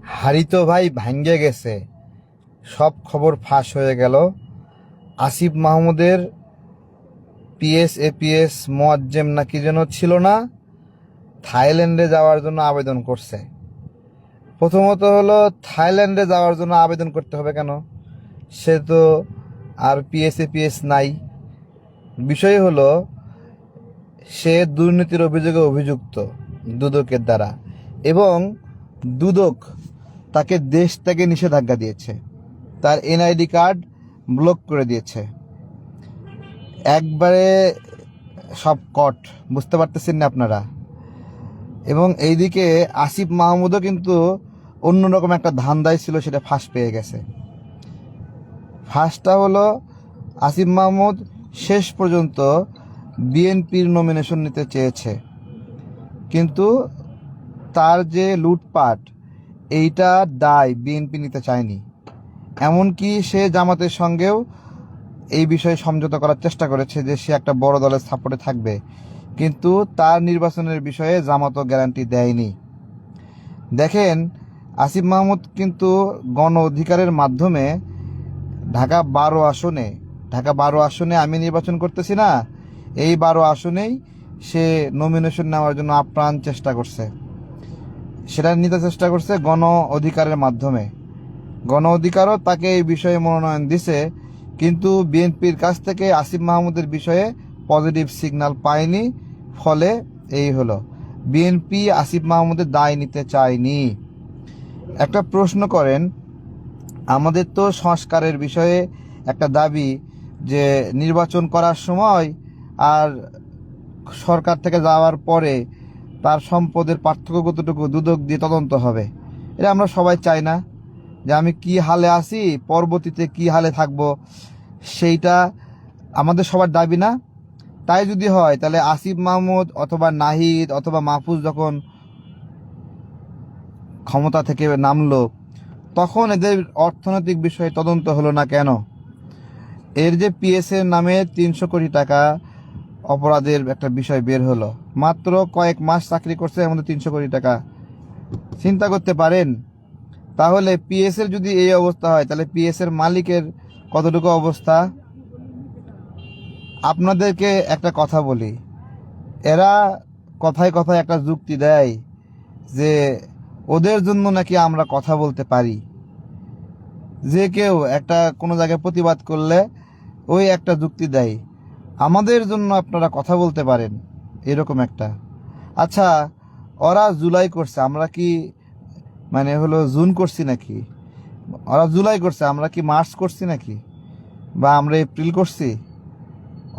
হাড়ি তো ভাই ভাঙ্গে গেছে, সব খবর ফাঁস হয়ে গেল। আসিফ মাহমুদের পিএস এপিএস মোয়াজ্জেম না কি যেন ছিল না, থাইল্যান্ডে যাওয়ার জন্য আবেদন করছে। প্রথমত হলো, থাইল্যান্ডে যাওয়ার জন্য আবেদন করতে হবে কেন? সে তো আর পিএস এপিএস নাই। বিষয় হলো, সে দুর্নীতির অভিযোগে অভিযুক্ত দুদকের দ্বারা, এবং দুদক তাকে দেশ থেকে নিষেধাজ্ঞা দিয়েছে, তার এনআইডি কার্ড ব্লক করে দিয়েছে। একবারে সব কট, বুঝতে পারতেছেন না আপনারা? এবং এইদিকে আসিফ মাহমুদও কিন্তু অন্যরকম একটা ধান্দায় ছিল, সেটা ফাঁস পেয়ে গেছে। ফাঁসটা হলো, আসিফ মাহমুদ শেষ পর্যন্ত বিএনপির নমিনেশন নিতে চেয়েছে, কিন্তু তার যে লুটপাট, এইটা দায় বিএনপি নিতে চায়নি। এমনকি সে জামাতের সঙ্গেও এই বিষয়ে সমঝোতা করার চেষ্টা করেছে যে সে একটা বড় দলের সাপোর্টে থাকবে, কিন্তু তার নির্বাচনের বিষয়ে জামাতও গ্যারান্টি দেয়নি। দেখেন, আসিফ মাহমুদ কিন্তু গণ অধিকারের মাধ্যমে ঢাকা 12 আসনে আমি নির্বাচন করতেছি না, এই 12 আসনেই সে নমিনেশন নেওয়ার জন্য আপ্রাণ চেষ্টা করছে। সেটা নিতে চেষ্টা করছে গণ অধিকারের মাধ্যমে। গণ অধিকারও তাকে এই বিষয়ে মনোনয়ন দিছে, কিন্তু বিএনপির কাছ থেকে আসিফ মাহমুদের বিষয়ে পজিটিভ সিগন্যাল পায়নি। ফলে এই হলো, বিএনপি আসিফ মাহমুদের দায় নিতে চায়নি। একটা প্রশ্ন করেন, আমাদের তো সংস্কারের বিষয়ে একটা দাবি যে নির্বাচন করার সময় আর সরকার থেকে যাওয়ার পরে তার সম্পদের পার্থক্য কতটুকু দুদক দিয়ে তদন্ত হবে। এটা আমরা সবাই চাই না? যে আমি কি হালে আছি, পরবর্তীতে কি হালে থাকব, সেইটা আমাদের সবার দাবি না? তাই যদি হয়, তাহলে আসিফ মাহমুদ অথবা নাহিদ অথবা মাহফুজ যখন ক্ষমতা থেকে নামলো, তখন এদের অর্থনৈতিক বিষয়ে তদন্ত হলো না কেন? এর যে পিএস এর নামে 300 কোটি টাকা অপরাধের একটা বিষয় বের হলো, মাত্র কয়েক মাস চাকরি করছে, এর মধ্যে 300 কোটি টাকা। চিন্তা করতে পারেন? তাহলে পিএস এর যদি এই অবস্থা হয়, তাহলে পিএস এর মালিকের কতটুকু অবস্থা? আপনাদেরকে একটা কথা বলি, এরা কথায় কথায় একটা যুক্তি দেয় যে ওদের জন্য নাকি আমরা কথা বলতে পারি। যে কেউ একটা কোনো জায়গায় প্রতিবাদ করলে ওই একটা যুক্তি দেয়, আমাদের জন্য আপনারা কথা বলতে পারেন, এরকম একটা। আচ্ছা, ওরা জুলাই করছে, আমরা কি মানে হলো জুন করছি নাকি? ওরা জুলাই করছে, আমরা কি মার্চ করছি নাকি? বা আমরা এপ্রিল করছি?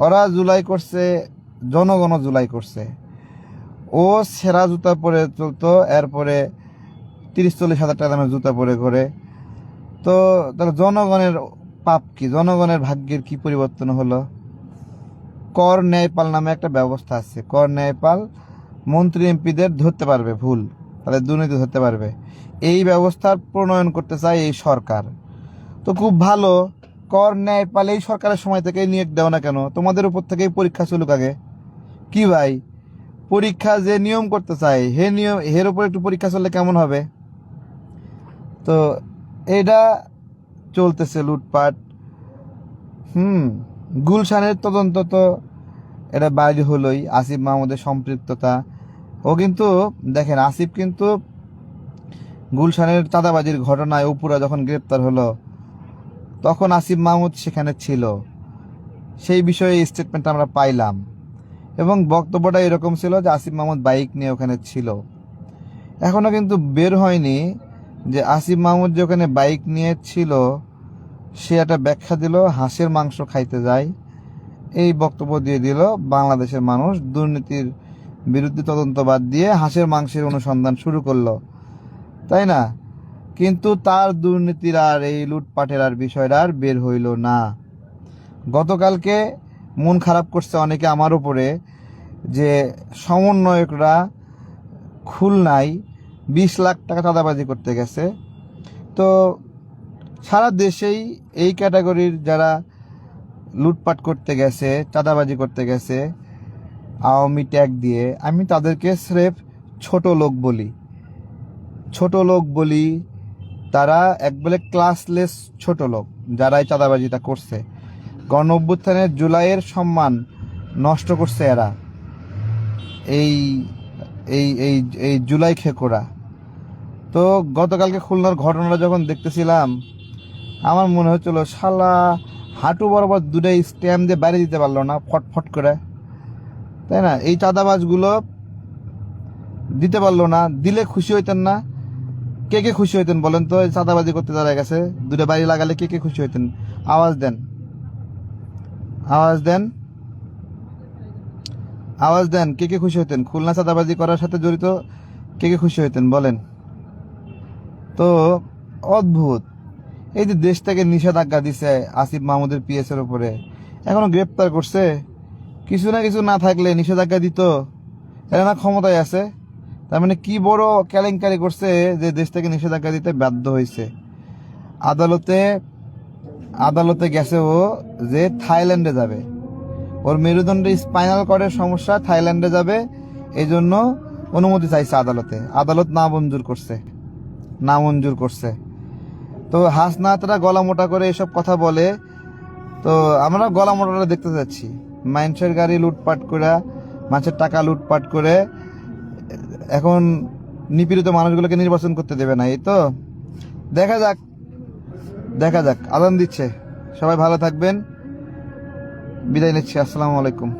ওরা জুলাই করছে, জনগণ জুলাই করছে। ও সেরা জুতা পরে চলতো, এরপরে 30-40 হাজার টাকা দামের জুতা পরে ঘোরে। তো তাহলে জনগণের পাপ কি, জনগণের ভাগ্যের কি পরিবর্তন হলো? কর ন্যায়পাল নামে একটা ব্যবস্থা আছে। কর ন্যায়পাল মন্ত্রী এমপিদের ধরতে পারবে ভুল, তাহলে দুর্নীতি ধরতে পারবে। এই ব্যবস্থার প্রণয়ন করতে চায় এই সরকার। তো খুব ভালো, কর ন্যায়পাল এই সরকারের সময় থেকে নিয়োগ দেও না কেন? তোমাদের উপর থেকেই পরীক্ষা চলুক আগে। কি ভাই, পরীক্ষা যে নিয়ম করতে চায়, এর উপর একটু পরীক্ষা চললে কেমন হবে? তো এটা চলতেছে লুটপাট। গুলশানের তদন্ত তো এটা বাইরে হলোই, আসিফ মাহমুদের সম্পৃক্ততা। ও কিন্তু দেখেন, আসিফ কিন্তু গুলশানের চাঁদাবাজির ঘটনায় উপরা যখন গ্রেপ্তার হলো, তখন আসিফ মাহমুদ সেখানে ছিল। সেই বিষয়ে স্টেটমেন্ট আমরা পাইলাম, এবং বক্তব্যটা এরকম ছিল যে আসিফ মাহমুদ বাইক নিয়ে ওখানে ছিল। এখনো কিন্তু বের হয়নি যে আসিফ মাহমুদ যে ওখানে বাইক নিয়ে ছিল, সে একটা ব্যাখ্যা দিল হাঁসের মাংস খাইতে যায়, এই বক্তব্য দিয়ে দিল। বাংলাদেশের মানুষ দুর্নীতির বিরুদ্ধে তদন্ত বাদ দিয়ে হাঁসের মাংসের অনুসন্ধান শুরু করলো, তাই না? কিন্তু তার দুর্নীতির আর এই লুটপাটের আর বিষয়টা আর বের হইল না। গতকালকে মন খারাপ করছে অনেকে আমার উপরে, যে সমন্বয়করা খুলনায় 20 লাখ টাকা চাঁদাবাজি করতে গেছে। তো সারা দেশেই এই ক্যাটাগরির যারা লুটপাট করতে গেছে, চাঁদাবাজি করতে গেছে আওয়ামী ট্যাগ দিয়ে, আমি তাদেরকে স্রেফ ছোট লোক বলি। তারা একবারে ক্লাসলেস ছোট লোক, যারা এই চাঁদাবাজিটা করছে। গণ অভ্যুত্থানের জুলাইয়ের সম্মান নষ্ট করছে এরা, এই এই এই এই জুলাই খেকোরা। তো গতকালকে খুলনার ঘটনাটা যখন দেখতেছিলাম, আমার মনে হচ্ছিল শালা হাঁটু বরাবর দুটাই স্ট্যাম্প দিয়ে বাইরে দিতে পারলো না ফটফট করে, তাই না? এই চাঁদাবাজগুলো দিতে পারলো না, দিলে খুশি হইতেন না? কে কে খুশি হইতেন বলেন তো? এই চাঁদাবাজি করতে যারা গেছে দুটো বাড়ি লাগালে কে কে খুশি হইতেন? আওয়াজ দেন, আওয়াজ দেন, আওয়াজ দেন, কে কে খুশি হইতেন? খুলনা চাঁদাবাজি করার সাথে জড়িত কে কে খুশি হইতেন বলেন তো? অদ্ভুত। এই যে দেশ থেকে নিষেধাজ্ঞা দিছে আসিফ মাহমুদের পিএস এর উপরে, এখনো গ্রেপ্তার করছে। কিছু না কিছু না থাকলে নিষেধাজ্ঞা দিত? এরা না ক্ষমতায় আছে, তার মানে কি বড় কেলেঙ্কারি করছে যে দেশ থেকে নিষেধাজ্ঞা দিতে বাধ্য হয়েছে। আদালতে আদালতে গেছে ও যে থাইল্যান্ডে যাবে, ওর মেরুদণ্ডে স্পাইনাল কর্ডের সমস্যা, থাইল্যান্ডে যাবে, এই জন্য অনুমতি চাইছে আদালতে। আদালত না মঞ্জুর করছে, না মঞ্জুর করছে। তো হাসনাতরা গলা মোটা করে এসব কথা বলে, তো আমরা গলা মোটাটা দেখতে যাচ্ছি। মানুষের গাড়ি লুটপাট করে, মানুষের টাকা লুটপাট করে এখন নিপীড়িত মানুষগুলোকে নির্বাচন করতে দেবে না। এই তো দেখা যাক, দেখা যাক। আদান দিচ্ছে। সবাই ভালো থাকবেন, বিদায় নিচ্ছি। আসসালামু আলাইকুম।